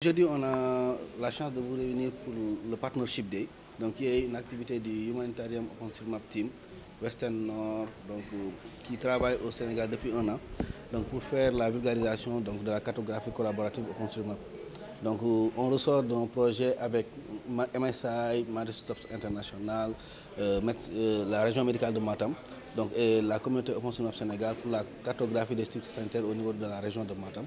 Aujourd'hui, on a la chance de vous réunir pour le Partnership Day, donc qui est une activité du Humanitarian OpenStreetMap Team Western Nord, donc, qui travaille au Sénégal depuis un an, donc pour faire la vulgarisation donc, de la cartographie collaborative OpenStreetMap. Donc, on ressort d'un projet avec MSI, Maristops International, la région médicale de Matam, donc, et la communauté OpenStreetMap Sénégal pour la cartographie des structures sanitaires au niveau de la région de Matam.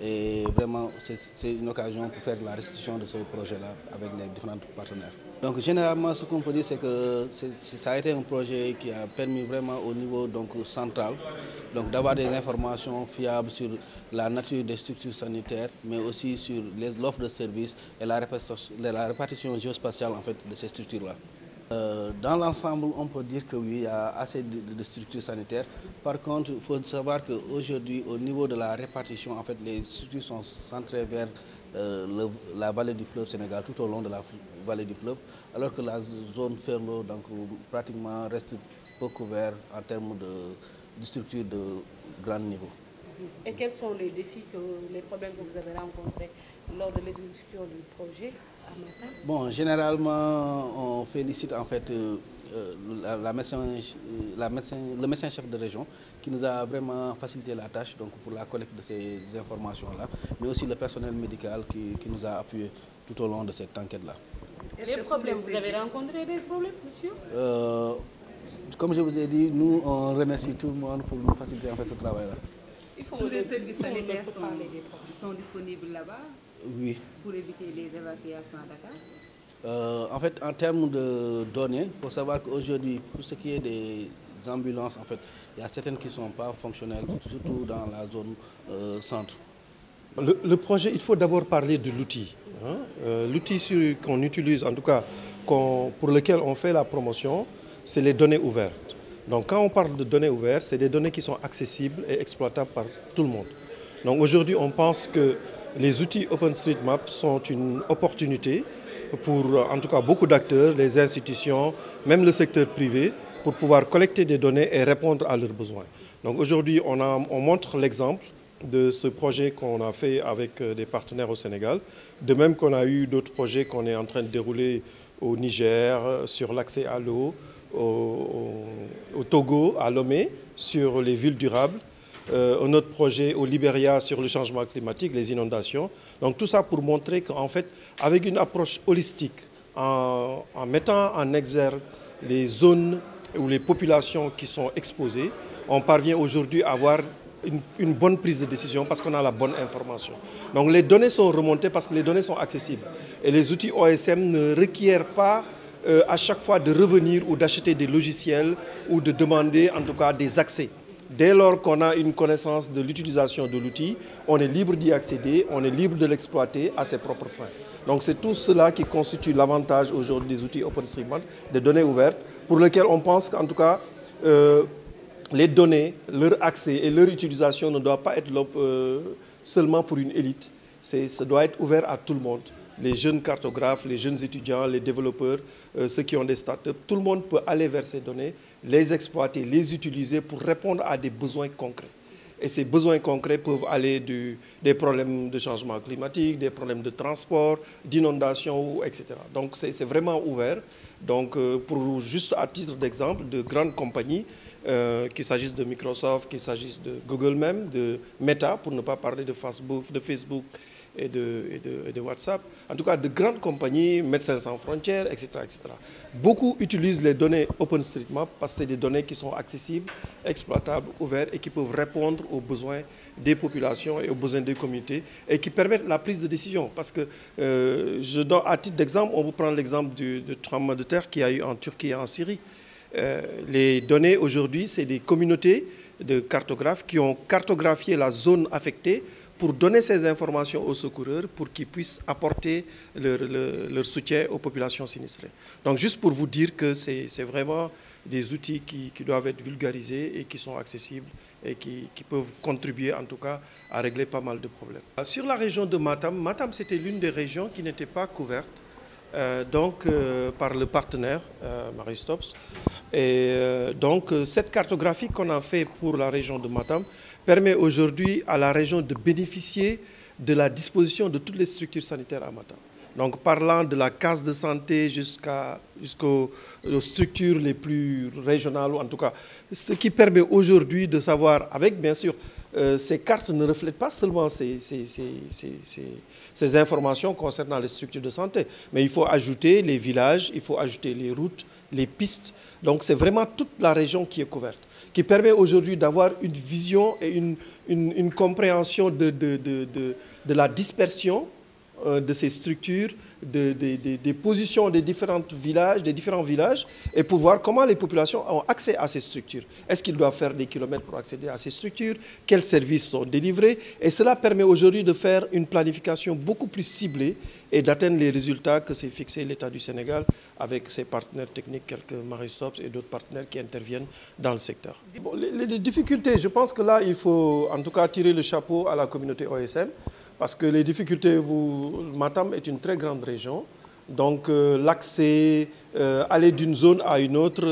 Et vraiment, c'est une occasion pour faire la restitution de ce projet-là avec les différents partenaires. Donc généralement, ce qu'on peut dire, c'est que ça a été un projet qui a permis vraiment au niveau donc, central d'avoir des informations fiables sur la nature des structures sanitaires, mais aussi sur l'offre de services et la répartition géospatiale en fait, de ces structures-là. Dans l'ensemble, on peut dire que oui, il y a assez de structures sanitaires. Par contre, il faut savoir qu'aujourd'hui, au niveau de la répartition, en fait, les structures sont centrées vers la vallée du fleuve Sénégal, tout au long de la vallée du fleuve, alors que la zone Ferlo, donc, pratiquement reste peu couverte en termes de structures de grand niveau. Et quels sont les défis, les problèmes que vous avez rencontrés lors de l'exécution du projet à Matam? Bon, généralement, on félicite en fait le médecin-chef de région qui nous a vraiment facilité la tâche donc, pour la collecte de ces informations-là, mais aussi le personnel médical qui nous a appuyé tout au long de cette enquête-là. Les problèmes, vous avez rencontré des problèmes, monsieur? Comme je vous ai dit, nous, on remercie tout le monde pour nous faciliter en fait, ce travail-là. Tous les services sanitaires sont disponibles là-bas? Oui. Pour éviter les évacuations à Dakar? En fait, en termes de données, il faut savoir qu'aujourd'hui, pour ce qui est des ambulances, en fait, il y a certaines qui ne sont pas fonctionnelles, surtout dans la zone centre. Le projet, il faut d'abord parler de l'outil. Hein? L'outil qu'on utilise, en tout cas, pour lequel on fait la promotion, c'est les données ouvertes. Donc quand on parle de données ouvertes, c'est des données qui sont accessibles et exploitables par tout le monde. Donc aujourd'hui, on pense que les outils OpenStreetMap sont une opportunité pour, en tout cas, beaucoup d'acteurs, les institutions, même le secteur privé, pour pouvoir collecter des données et répondre à leurs besoins. Donc aujourd'hui, on montre l'exemple de ce projet qu'on a fait avec des partenaires au Sénégal, de même qu'on a eu d'autres projets qu'on est en train de dérouler au Niger, sur l'accès à l'eau, au Togo, à Lomé, sur les villes durables, un autre projet au Libéria sur le changement climatique, les inondations. Donc tout ça pour montrer qu'en fait, avec une approche holistique, en mettant en exergue les zones ou les populations qui sont exposées, on parvient aujourd'hui à avoir une bonne prise de décision parce qu'on a la bonne information. Donc les données sont remontées parce que les données sont accessibles. Et les outils OSM ne requièrent pas à chaque fois de revenir ou d'acheter des logiciels ou de demander en tout cas des accès. Dès lors qu'on a une connaissance de l'utilisation de l'outil, on est libre d'y accéder, on est libre de l'exploiter à ses propres fins. Donc c'est tout cela qui constitue l'avantage aujourd'hui des outils OpenStreetMap, des données ouvertes, pour lesquelles on pense qu'en tout cas, les données, leur accès et leur utilisation ne doivent pas être seulement pour une élite. Ça doit être ouvert à tout le monde. Les jeunes cartographes, les jeunes étudiants, les développeurs, ceux qui ont des startups, tout le monde peut aller vers ces données, les exploiter, les utiliser pour répondre à des besoins concrets. Et ces besoins concrets peuvent aller des problèmes de changement climatique, des problèmes de transport, d'inondation, etc. Donc c'est vraiment ouvert. Donc pour juste à titre d'exemple, de grandes compagnies, qu'il s'agisse de Microsoft, qu'il s'agisse de Google même, de Meta, pour ne pas parler de Facebook et de WhatsApp, en tout cas de grandes compagnies, Médecins sans frontières, etc., etc. Beaucoup utilisent les données OpenStreetMap parce que c'est des données qui sont accessibles, exploitables, ouvertes et qui peuvent répondre aux besoins des populations et aux besoins des communautés et qui permettent la prise de décision. Parce que, à titre d'exemple, on vous prend l'exemple du tremblement de terre qu'il y a eu en Turquie et en Syrie. Les données aujourd'hui, c'est des communautés de cartographes qui ont cartographié la zone affectée pour donner ces informations aux secoureurs pour qu'ils puissent apporter leur soutien aux populations sinistrées. Donc juste pour vous dire que c'est vraiment des outils qui doivent être vulgarisés et qui sont accessibles et qui peuvent contribuer en tout cas à régler pas mal de problèmes. Sur la région de Matam, Matam c'était l'une des régions qui n'était pas couverte par le partenaire Maristops. Et donc cette cartographie qu'on a fait pour la région de Matam permet aujourd'hui à la région de bénéficier de la disposition de toutes les structures sanitaires à Matam. Donc parlant de la case de santé jusqu'aux structures les plus régionales, ou en tout cas, ce qui permet aujourd'hui de savoir, avec bien sûr, ces cartes ne reflètent pas seulement ces informations concernant les structures de santé, mais il faut ajouter les villages, il faut ajouter les routes, les pistes. Donc c'est vraiment toute la région qui est couverte, qui permet aujourd'hui d'avoir une vision et une compréhension de la dispersion de ces structures, des positions des différents villages, et pour voir comment les populations ont accès à ces structures. Est-ce qu'ils doivent faire des kilomètres pour accéder à ces structures? Quels services sont délivrés? Et cela permet aujourd'hui de faire une planification beaucoup plus ciblée et d'atteindre les résultats que s'est fixé l'État du Sénégal avec ses partenaires techniques, quelques Maristops et d'autres partenaires qui interviennent dans le secteur. Bon, les difficultés, je pense que là, il faut en tout cas tirer le chapeau à la communauté OSM. Parce que les difficultés, Matam est une très grande région, donc l'accès, aller d'une zone à une autre,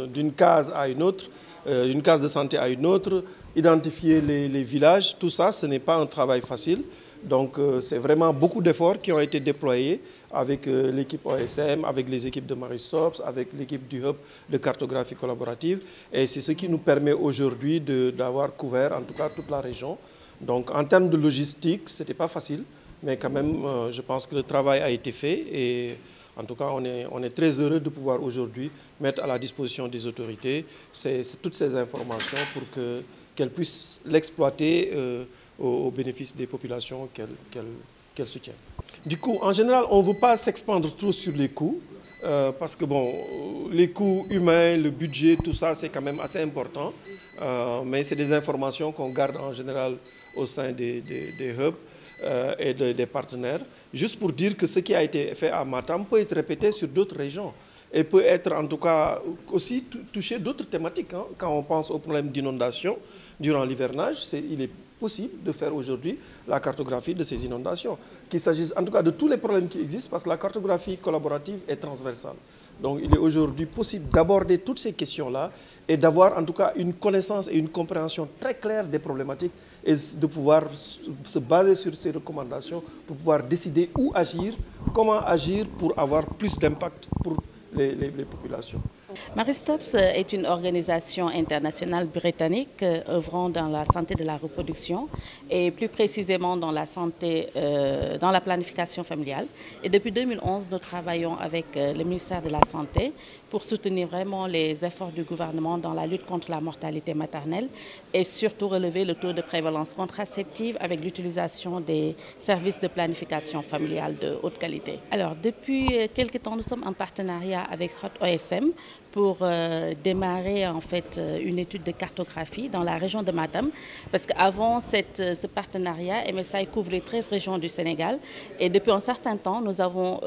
d'une case à une autre, d'une case de santé à une autre, identifier les villages, tout ça, ce n'est pas un travail facile. Donc c'est vraiment beaucoup d'efforts qui ont été déployés avec l'équipe OSM, avec les équipes de Maristops, avec l'équipe du Hub de cartographie collaborative. Et c'est ce qui nous permet aujourd'hui d'avoir couvert en tout cas toute la région. Donc en termes de logistique, ce n'était pas facile, mais quand même, je pense que le travail a été fait et en tout cas, on est très heureux de pouvoir aujourd'hui mettre à la disposition des autorités toutes ces informations pour qu'elles puissent l'exploiter au bénéfice des populations qu'elles soutiennent. Du coup, en général, on ne veut pas s'expandre trop sur les coûts, parce que bon, les coûts humains, le budget, tout ça, c'est quand même assez important. Mais c'est des informations qu'on garde en général au sein des hubs et des partenaires. Juste pour dire que ce qui a été fait à Matam peut être répété sur d'autres régions et peut être en tout cas aussi toucher d'autres thématiques. Hein. Quand on pense aux problèmes d'inondation durant l'hivernage, il est possible de faire aujourd'hui la cartographie de ces inondations. Qu'il s'agisse en tout cas de tous les problèmes qui existent, parce que la cartographie collaborative est transversale. Donc il est aujourd'hui possible d'aborder toutes ces questions-là et d'avoir en tout cas une connaissance et une compréhension très claire des problématiques et de pouvoir se baser sur ces recommandations pour pouvoir décider où agir, comment agir pour avoir plus d'impact pour les populations. Maristops est une organisation internationale britannique œuvrant dans la santé de la reproduction et plus précisément dans la santé, dans la planification familiale. Et depuis 2011, nous travaillons avec le ministère de la Santé pour soutenir vraiment les efforts du gouvernement dans la lutte contre la mortalité maternelle et surtout relever le taux de prévalence contraceptive avec l'utilisation des services de planification familiale de haute qualité. Alors, depuis quelques temps, nous sommes en partenariat avec Hot OSM pour démarrer en fait une étude de cartographie dans la région de Matam, parce qu'avant ce partenariat, MSI couvrait 13 régions du Sénégal et depuis un certain temps, nous avons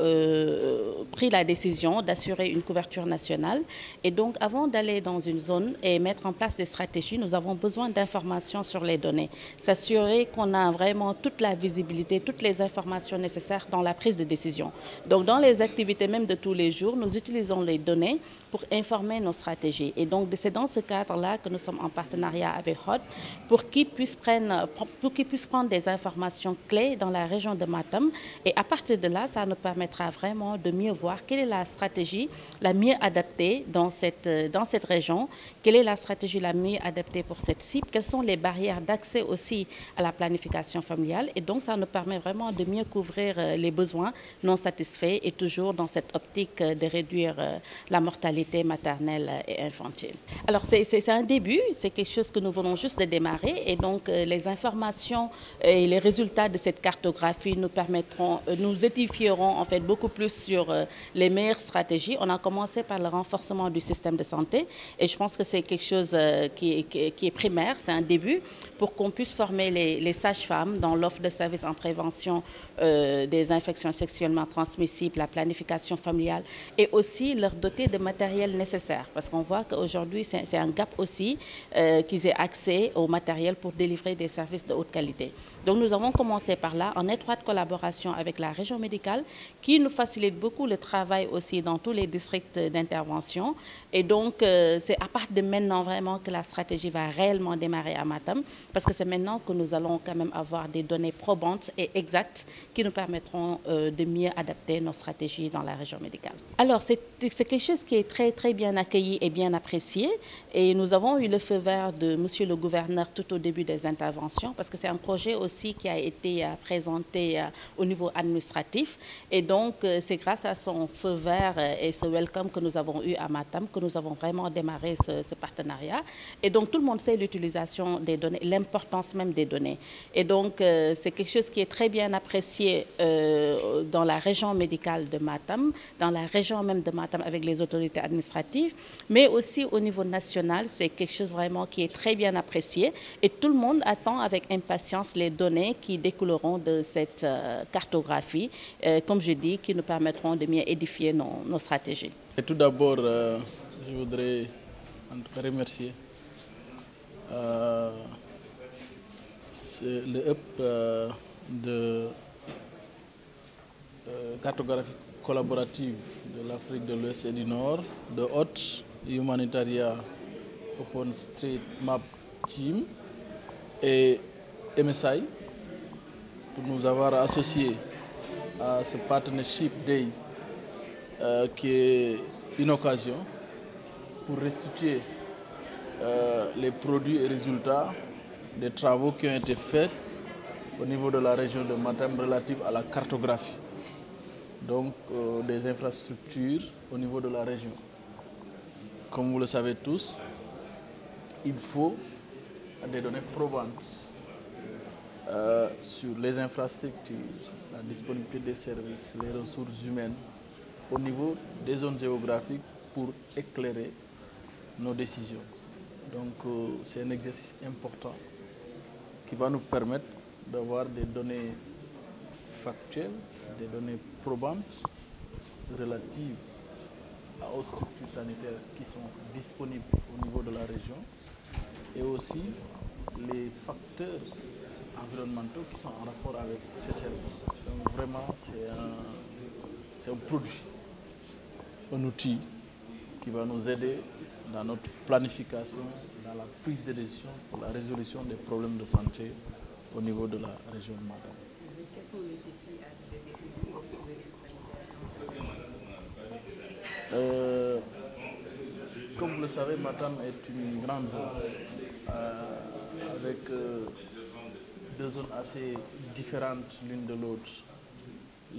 pris la décision d'assurer une couverture nationale et donc avant d'aller dans une zone et mettre en place des stratégies, nous avons besoin d'informations sur les données, s'assurer qu'on a vraiment toute la visibilité, toutes les informations nécessaires dans la prise de décision. Donc dans les activités même de tous les jours, nous utilisons les données pour informer nos stratégies. Et donc, c'est dans ce cadre-là que nous sommes en partenariat avec HOT pour qu'ils puissent prendre des informations clés dans la région de Matam. Et à partir de là, ça nous permettra vraiment de mieux voir quelle est la stratégie la mieux adaptée dans cette région, quelle est la stratégie la mieux adaptée pour cette cible, quelles sont les barrières d'accès aussi à la planification familiale. Et donc, ça nous permet vraiment de mieux couvrir les besoins non satisfaits et toujours dans cette optique de réduire la mortalité maternelle et infantile. Alors c'est un début, c'est quelque chose que nous venons juste de démarrer et donc les informations et les résultats de cette cartographie nous permettront, nous édifieront en fait beaucoup plus sur les meilleures stratégies. On a commencé par le renforcement du système de santé et je pense que c'est quelque chose qui est primaire, c'est un début pour qu'on puisse former les sages-femmes dans l'offre de services en prévention des infections sexuellement transmissibles, la planification familiale et aussi leur doter de matériel matériel nécessaire, parce qu'on voit qu'aujourd'hui, c'est un gap aussi qu'ils aient accès au matériel pour délivrer des services de haute qualité. Donc nous avons commencé par là, en étroite collaboration avec la région médicale, qui nous facilite beaucoup le travail aussi dans tous les districts d'intervention. Et donc, c'est à partir de maintenant vraiment que la stratégie va réellement démarrer à Matam, parce que c'est maintenant que nous allons quand même avoir des données probantes et exactes qui nous permettront de mieux adapter nos stratégies dans la région médicale. Alors, c'est quelque chose qui est très, très bien accueilli et bien apprécié. Et nous avons eu le feu vert de Monsieur le gouverneur tout au début des interventions, parce que c'est un projet aussi qui a été présenté au niveau administratif. Et donc, c'est grâce à son feu vert et ce welcome que nous avons eu à Matam que nous avons vraiment démarré ce partenariat. Et donc, tout le monde sait l'utilisation des données, l'importance même des données. Et donc, c'est quelque chose qui est très bien apprécié dans la région médicale de Matam, dans la région même de Matam avec les autorités administratives, mais aussi au niveau national, c'est quelque chose vraiment qui est très bien apprécié. Et tout le monde attend avec impatience les données qui découleront de cette cartographie, comme je dis, qui nous permettront de mieux édifier nos stratégies. Et tout d'abord, je voudrais en tout cas remercier le hub de cartographie collaborative de l'Afrique de l'Ouest et du Nord, de HOT, Humanitaria OpenStreetMap Team et MSI pour nous avoir associés à ce Partnership Day qui est une occasion pour restituer les produits et résultats des travaux qui ont été faits au niveau de la région de Matam relative à la cartographie, donc des infrastructures au niveau de la région. Comme vous le savez tous, il faut des données probantes sur les infrastructures, la disponibilité des services, les ressources humaines au niveau des zones géographiques pour éclairer nos décisions. Donc c'est un exercice important qui va nous permettre d'avoir des données factuelles, des données probantes relatives aux structures sanitaires qui sont disponibles au niveau de la région et aussi les facteurs environnementaux qui sont en rapport avec ces services. Donc vraiment, c'est un produit, un outil qui va nous aider dans notre planification, dans la prise de décision pour la résolution des problèmes de santé au niveau de la région de Matam. Quels sont les défis à relever pour le virus sanitaire? Comme vous le savez, Matam est une grande zone avec deux zones assez différentes l'une de l'autre.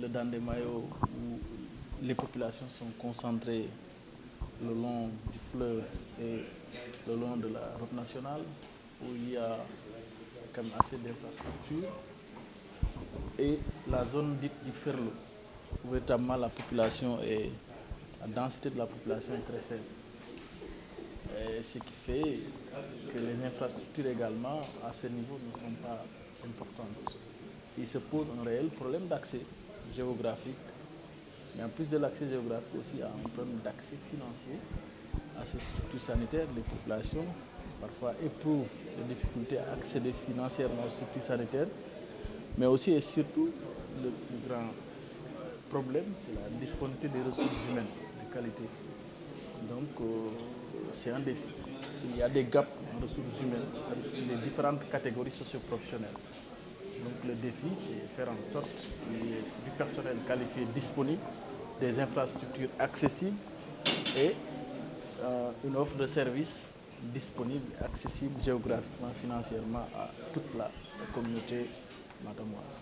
Le Dandemayo, où les populations sont concentrées le long du fleuve et le long de la route nationale, où il y a quand même assez d'infrastructures, et la zone dite du Ferlo, où véritablement la densité de la population est très faible. Et ce qui fait que les infrastructures également à ce niveau ne sont pas importantes. Il se pose un réel problème d'accès géographique, mais en plus de l'accès géographique aussi, il y a un problème d'accès financier à ces structures sanitaires. Les populations parfois éprouvent des difficultés à accéder financièrement aux structures sanitaires, mais aussi et surtout le plus grand problème, c'est la disponibilité des ressources humaines de qualité. Donc c'est un défi. Il y a des gaps en ressources humaines avec les différentes catégories socio-professionnelles. Donc le défi, c'est faire en sorte qu'il y ait du personnel qualifié disponible, des infrastructures accessibles et une offre de services disponible, accessible géographiquement, financièrement à toute la communauté matamoise.